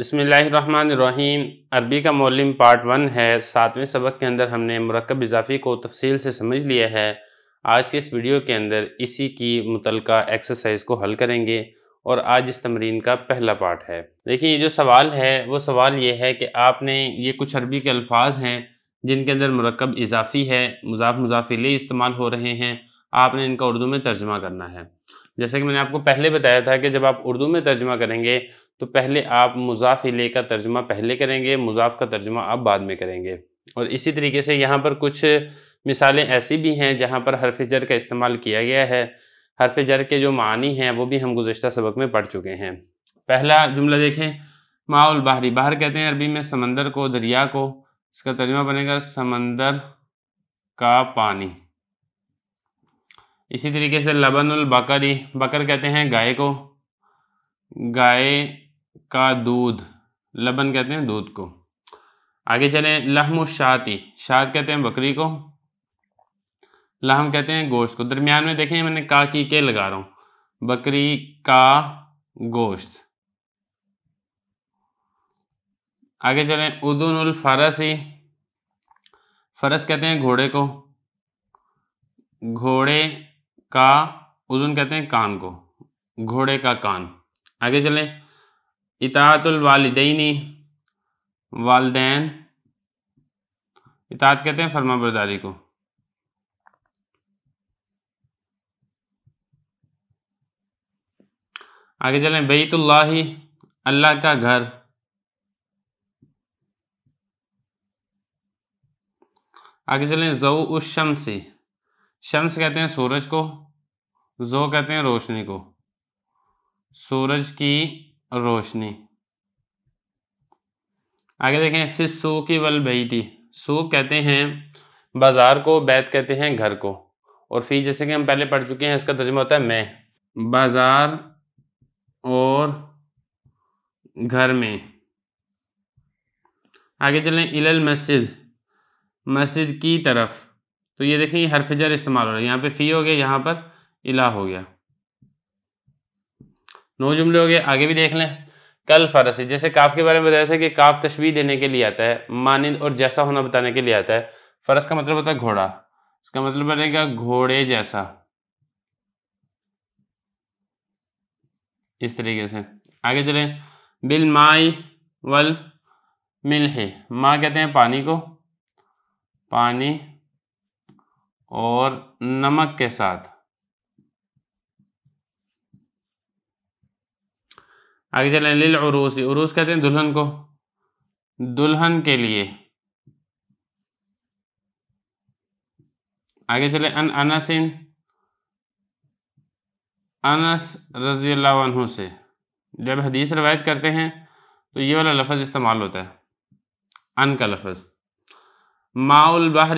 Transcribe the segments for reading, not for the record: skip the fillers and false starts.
بسم اللہ الرحمن الرحیم۔ عربی کا معلم پارٹ 1 ہے۔ 7ویں سبق کے اندر ہم نے مرکب اضافی کو تفصیل سے سمجھ لیا ہے۔ آج کے اس ویڈیو کے اندر اسی کی متعلقہ ایکسرسائز کو حل کریں گے اور آج اس تمرین کا پہلا پارٹ ہے۔ دیکھیں یہ جو سوال ہے وہ سوال یہ ہے کہ آپ نے یہ کچھ عربی کے الفاظ ہیں جن کے اندر مرکب اضافی ہے، مضاف مضاف الیہ استعمال ہو رہے ہیں، آپ نے ان کا اردو میں ترجمہ کرنا ہے۔ جیسے کہ میں نے آپ کو پہلے بتایا تھا کہ جب آپ اردو میں ترجمہ کریں گے تو پہلے آپ مضاف الیہ کا ترجمہ پہلے کریں گے، مضاف کا ترجمہ آپ بعد میں کریں گے۔ اور اسی طریقے سے یہاں پر کچھ مثالیں ایسی بھی ہیں جہاں پر حرف جر کا استعمال کیا گیا ہے۔ حرف جر کے جو معنی ہیں وہ بھی ہم گزشتہ سبق میں پڑھ چکے ہیں۔ پہلا جملہ دیکھیں، ماء البحر، بحر کہتے ہیں عربی میں سمندر کو، دریا کو۔ اس کا ترجمہ بنے گا سمندر کا پانی۔ اسی طریقے سے لبن البقری، بکر کہتے ہیں گائے کو، گائے کا دودھ، لبن کہتے ہیں دودھ کو۔ آگے چلیں، لحم الشاتی، شات کہتے ہیں بکری کو، لحم کہتے ہیں گوشت کو۔ درمیان میں دیکھیں میں نے کا کی کے لگا رہا ہوں، بکری کا گوشت۔ آگے چلیں، اذن الفرسی، فرس کہتے ہیں گھوڑے کو، گھوڑے کا، اذن کہتے ہیں کان کو، گھوڑے کا کان۔ آگے چلیں، اطاعت الوالدینی، والدین، اطاعت کہتے ہیں فرما برداری کو۔ آگے چلیں، بیت اللہ، اللہ کا گھر۔ آگے چلیں، ضوء الشمس، شمس کہتے ہیں سورج کو، ضوء کہتے ہیں روشنی کو، سورج کی روشنی۔ آگے دیکھیں، فی السوق والبیت، سوق کہتے ہیں بازار کو، بیت کہتے ہیں گھر کو، اور فی جیسے کہ ہم پہلے پڑھ چکے ہیں اس کا ترجمہ ہوتا ہے میں، بازار اور گھر میں۔ آگے چلیں، الی المسجد، مسجد کی طرف، تو یہ دیکھیں یہ حرف جر استعمال ہو رہا ہے، یہاں پہ فی ہو گیا، یہاں پر الا ہو گیا۔ 9 جملے ہو گئے۔ آگے بھی دیکھ لیں، کل فرسی، جیسے کاف کے بارے میں بتایا تھا کہ کاف تشبیہ دینے کے لیے آتا ہے، مانند اور جیسا ہونا بتانے کے لیے آتا ہے۔ فرس کا مطلب ہوتا ہے گھوڑا، اس کا مطلب بنے گا گھوڑے جیسا، اس طریقے سے۔ آگے چلیں، بالماء والملح، ماء کہتے ہیں پانی کو، پانی اور نمک کے ساتھ۔ آگے چلیں، للعروس، عروس کہتے ہیں دلہن کو، دلہن کے لیے۔ آگے چلیں، ان انس، انس رضی اللہ عنہ سے جب حدیث روایت کرتے ہیں تو یہ والا لفظ استعمال ہوتا ہے، ان کا لفظ۔ ماء البحر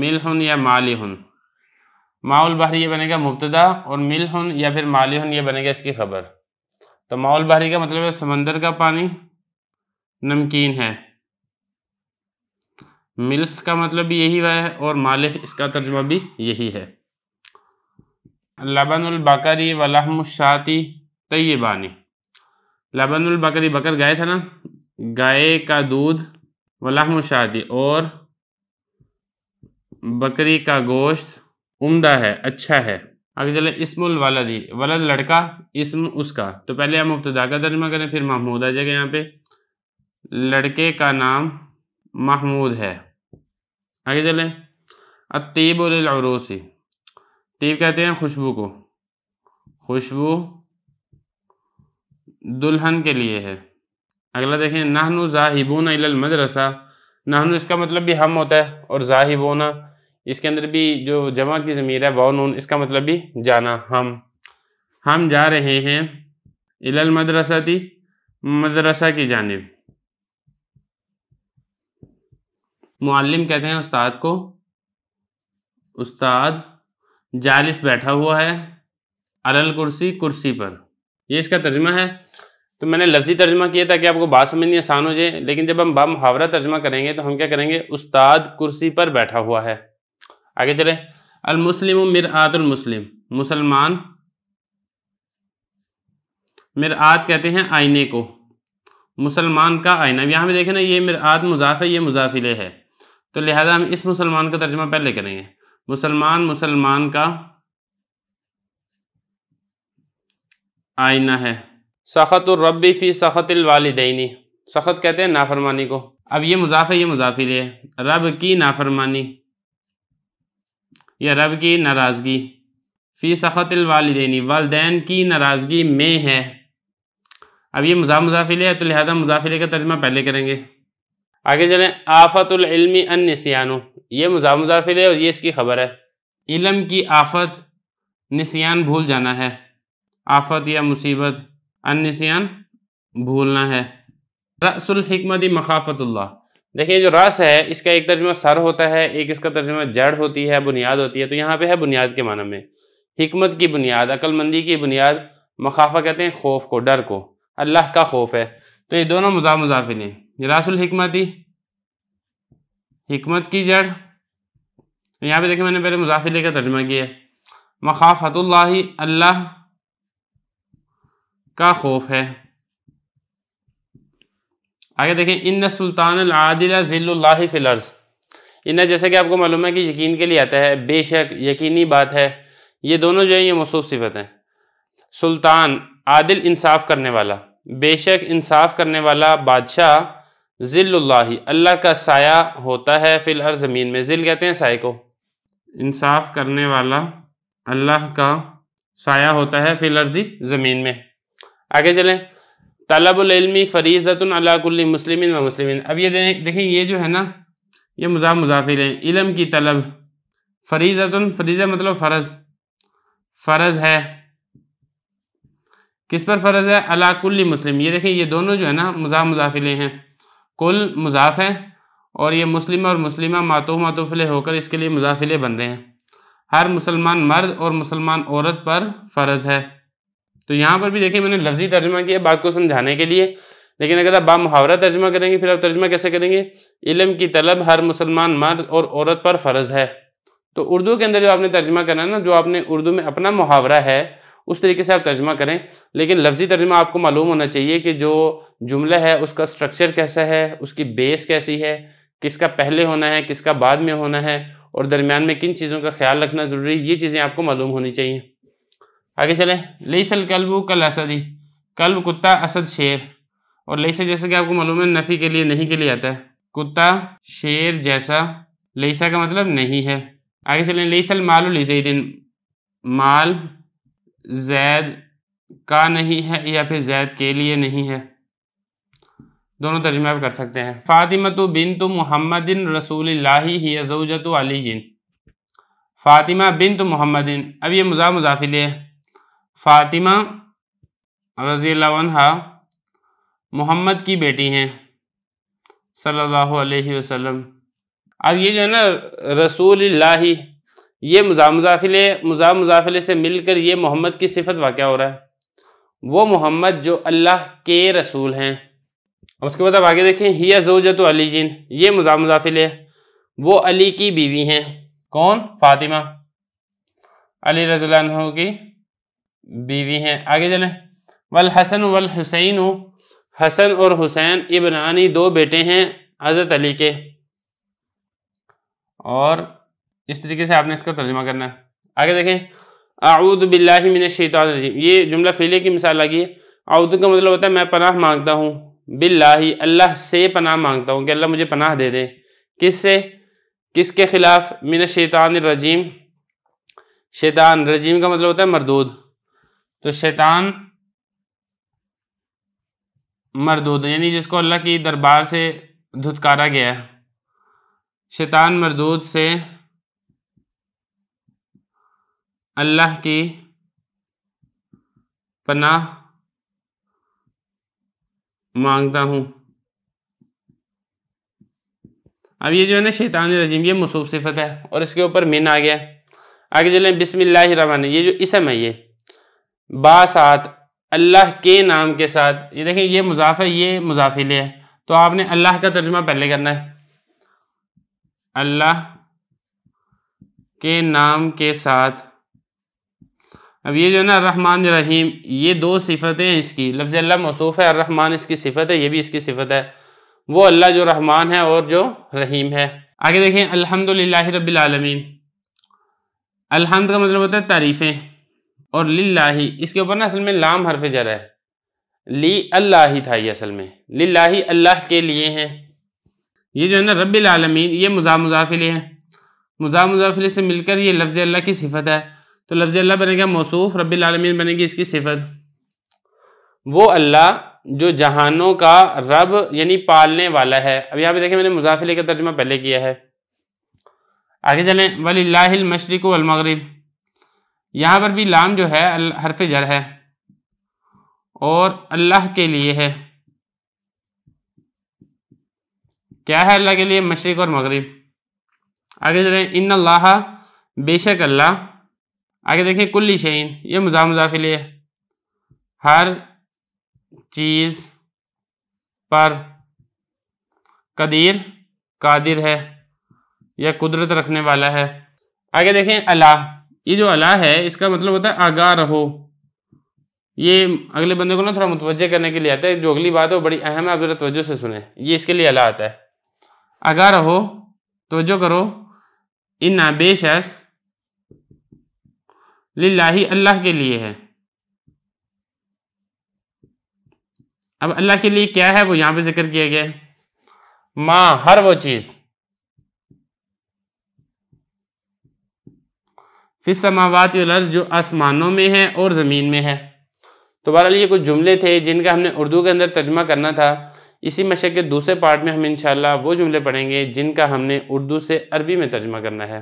ملح یا مالح، ماء البحر یہ بنے گا مبتدا اور ملح یا پھر مالح یہ بنے گا اس کی خبر۔ تو ماء البحر کا مطلب ہے سمندر کا پانی، نمکین ہے، ملح کا مطلب بھی یہی ہے اور مالح اس کا ترجمہ بھی یہی ہے۔ لبن البقری ولحم الشاتی طیبانی، لبن البقری، بکر گائے تھا نا، گائے کا دودھ، ولحم الشاتی اور بکری کا گوشت عمدہ ہے، اچھا ہے۔ آگے چلے، اسم الولدی، ولد لڑکا، اسم اس کا، تو پہلے ہم مبتدا کا ترجمہ کریں پھر محمود آ جائے گا، یہاں پہ لڑکے کا نام محمود ہے۔ آگے چلیں، الطیب للعروس، طیب کہتے ہیں خوشبو کو، خوشبو دلہن کے لیے ہے۔ اگلا دیکھیں، نحن ذاہبون الی المدرسہ، نحن اس کا مطلب بھی ہم ہوتا ہے اور ذاہبون اس کے اندر بھی جو جمع کی ضمیر ہے واو نون، اس کا مطلب بھی جانا، ہم جا رہے ہیں، الی المدرسہ، مدرسہ کی جانب۔ معلم کہتے ہیں استاد کو، استاد جالس بیٹھا ہوا ہے، علی الکرسی کرسی پر، یہ اس کا ترجمہ ہے۔ تو میں نے لفظی ترجمہ کیا تاکہ آپ کو بات سمجھنی آسان ہو جائے، لیکن جب ہم بامحاورہ ترجمہ کریں گے تو ہم کیا کریں گے، استاد کرسی پر بیٹھا ہوا ہے۔ آگے چلیں، المسلم مرآت المسلم، مسلمان، مرآت کہتے ہیں آئینے کو، مسلمان کا آئینہ. اب یہاں پہ دیکھیں نا یہ مرآت مضاف ہے، یہ مضاف الیہ ہے، تو لہذا ہم اس مسلمان کا ترجمہ پہلے کریں گے. مسلمان کا آئینہ ہے. سخط الرب فی سخط الوالدین، سخط کہتے ہیں نافرمانی کو. اب یہ مضاف ہے، یہ مضاف الیہ ہے. رب کی نافرمانی یا رب کی ناراضگی. فی سخط الوالدین، والدین کی ناراضگی میں ہے. اب یہ مضاف الیہ ہے تو لہذا مضاف الیہ کا ترجمہ پہلے کریں گے. آگے چلیں. آفت العلم النسیان، یہ مضاف الیہ اور یہ اس کی خبر ہے. علم کی آفت، نسیان بھول جانا ہے. آفت یا مصیبت، النسیان بھولنا ہے. رأس الحکمت مخافت اللہ، دیکھیں جو رأس ہے اس کا ایک ترجمہ سر ہوتا ہے، ایک اس کا ترجمہ جڑ ہوتی ہے، بنیاد ہوتی ہے. تو یہاں پہ ہے بنیاد کے معنی میں، حکمت کی بنیاد، عقل مندی کی بنیاد. مخافہ کہتے ہیں خوف کو، ڈر کو، اللہ کا خوف ہے. تو یہ دونوں مضاف الیہ. رأس الحکمتی، حکمت کی جڑ. یہاں پہ دیکھیں میں نے پہلے مضاف الیہ کا ترجمہ کیا ہے. مخافت اللہ، اللہ کا خوف ہے. آگے دیکھیں. ان سلطان العادل ذل اللہ فی الارض، ان جیسا کہ آپ کو معلوم ہے کہ یقین کے لیے آتا ہے، بے شک، یقینی بات ہے. یہ دونوں جو ہیں یہ موصوف صفت ہیں. سلطان، عادل، انصاف کرنے والا، بے شک انصاف کرنے والا بادشاہ. ذل اللہ، اللہ کا سایہ ہوتا ہے. فی الارض، زمین میں. ذل کہتے ہیں سائے کو. انصاف کرنے والا اللہ کا سایہ ہوتا ہے. فی الارض، زمین میں. آگے چلیں. طلب العلم فریضۃ علی کل مسلم و مسلمین. اب یہ دیکھیں یہ جو ہے نا یہ مضاف الیہ. علم کی طلب، فریضۃ، فریضہ مطلب فرض، فرض ہے. کس پر فرض ہے؟ علی کل مسلم. یہ دیکھیں یہ دونوں جو ہے نا مضاف الیہ ہیں. کل مضاف ہے اور یہ مسلم اور مسلمہ معطوف علیہ ہو کر اس کے لیے مضاف الیہ بن رہے ہیں. ہر مسلمان مرد اور مسلمان عورت پر فرض ہے. تو یہاں پر بھی دیکھیں میں نے لفظی ترجمہ کیا بات کو سمجھانے کے لیے، لیکن اگر آپ بامحاورہ ترجمہ کریں گے پھر آپ ترجمہ کیسے کریں گے؟ علم کی طلب ہر مسلمان مرد اور عورت پر فرض ہے. تو اردو کے اندر جو آپ نے ترجمہ کرنا ہے نا، جو آپ نے اردو میں اپنا محاورہ ہے اس طریقے سے آپ ترجمہ کریں. لیکن لفظی ترجمہ آپ کو معلوم ہونا چاہیے کہ جو جملہ ہے اس کا سٹرکچر کیسا ہے، اس کی بیس کیسی ہے، کس کا پہلے ہونا ہے، کس کا بعد میں ہونا ہے، اور درمیان میں کن چیزوں کا خیال رکھنا ضروری ہے. یہ چیزیں آپ کو معلوم ہونی چاہیے. آگے چلیں. لیس الکلب کالاسد، کلب کتا، اسد شیر. اور لیسا جیسا کہ آپ کو معلوم ہے نفی کے لیے، نہیں کے لیے آتا ہے. کتا شیر جیسا، لیسا کا مطلب نہیں ہے. آگے چلیں. لیس المال لزید، مال زید کا نہیں ہے یا پھر زید کے لیے نہیں ہے. دونوں ترجمہ آپ کر سکتے ہیں. فاطمہ بنت محمد رسول اللہ ہی زوجۃ علی. فاطمہ بنت محمد، اب یہ مضاف الیہ ہے. فاطمہ رضی اللہ عنہ محمد کی بیٹی ہیں صلی اللہ علیہ وسلم. اب یہ جو ہے نا رسول اللہ، یہ مضاف الیہ سے مل کر یہ محمد کی صفت واقع ہو رہا ہے. وہ محمد جو اللہ کے رسول ہیں. اس کے بعد اب آگے دیکھیں. ہی زوجۃ علی جین، یہ مضاف الیہ، وہ علی کی بیوی ہیں. کون؟ فاطمہ، علی رضی اللہ عنہ کی بیوی ہیں. آگے چلیں. والحسن والحسین، حسن اور حسین ابنانی، دو بیٹے ہیں حضرت علی کے. اور اس طریقے سے آپ نے اس کا ترجمہ کرنا ہے. آگے دیکھیں. اعوذ باللہ من الشیطان الرجیم، یہ جملہ فعلیہ کی مثال لگی ہے. اعوذ کا مطلب ہوتا ہے میں پناہ مانگتا ہوں، باللہ اللہ سے پناہ مانگتا ہوں کہ اللہ مجھے پناہ دے دے. کس سے؟ کس کے خلاف؟ من الشیطان الرجیم. شیطان، رجیم کا مطلب ہوتا ہے مردود. تو شیطان مردود یعنی جس کو اللہ کی دربار سے دھتکارا گیا ہے. شیطان مردود سے اللہ کی پناہ مانگتا ہوں. اب یہ جو ہے نا شیطان رجیم، یہ موصوف صفت ہے اور اس کے اوپر من آ گیا. آگے چلیں. بسم اللہ الرحمن، یہ جو اسم ہے یہ باسات، اللہ کے نام کے ساتھ. یہ دیکھیں یہ مضاف ہے، یہ مضاف الیہ ہے. تو آپ نے اللہ کا ترجمہ پہلے کرنا ہے. اللہ کے نام کے ساتھ اب یہ جو ہے نا الرحمن الرحیم، یہ دو صفتیں ہیں اس کی، لفظ اللہ موصوف ہے، الرحمن اس کی صفت ہے، یہ بھی اس کی صفت ہے، وہ اللہ جو رحمان ہے اور جو رحیم ہے۔ آگے دیکھیں الحمدللہ رب العالمین، الحمد کا مطلب ہوتا ہے تعریفیں، اور للہ اس کے اوپر نا اصل میں لام حرف جر ہے، لی اللہ ہی تھا یہ اصل میں، للہ اللہ کے لیے ہیں۔ یہ جو ہے نا رب العالمین، یہ مضاف مضاف الیہ ہے، مضاف مضاف الیہ سے مل کر یہ لفظ اللہ کی صفت ہے، تو لفظ اللہ بنے گا موصوف، رب العالمین بنے گی اس کی صفت۔ وہ اللہ جو جہانوں کا رب یعنی پالنے والا ہے۔ اب یہاں پہ دیکھیں میں نے مضاف الیہ کا ترجمہ پہلے کیا ہے۔ آگے چلیں وَلِلَّهِ الْمَشْرِقُ وَالْمَغْرِبُ، یہاں پر بھی لام جو ہے حرف جر ہے اور اللہ کے لیے ہے۔ کیا ہے اللہ کے لیے؟ مشرق اور مغرب۔ آگے چلیں ان اللہ، بے شک اللہ۔ آگے دیکھیں کل شیء، یہ مضاف مضاف الیہ ہے، ہر چیز پر، قدیر قادر ہے یا قدرت رکھنے والا ہے۔ آگے دیکھیں اللہ، یہ جو اللہ ہے اس کا مطلب ہوتا ہے آگاہ رہو، یہ اگلے بندے کو نا تھوڑا متوجہ کرنے کے لیے آتا ہے، جو اگلی بات ہے وہ بڑی اہم ہے، آپ ذرا توجہ سے سنیں، یہ اس کے لیے اللہ آتا ہے، آگاہ رہو، توجہ کرو، انا بے شک، للہ اللہ کے لیے ہے۔ اب اللہ کے لیے کیا ہے وہ یہاں پہ ذکر کیا گیا ہے، ما ہر وہ چیز، فی السماوات والارض جو آسمانوں میں ہے اور زمین میں ہے۔ تو بہرحال یہ کچھ جملے تھے جن کا ہم نے اردو کے اندر ترجمہ کرنا تھا۔ اسی مشق کے دوسرے پارٹ میں ہم انشاءاللہ وہ جملے پڑھیں گے جن کا ہم نے اردو سے عربی میں ترجمہ کرنا ہے۔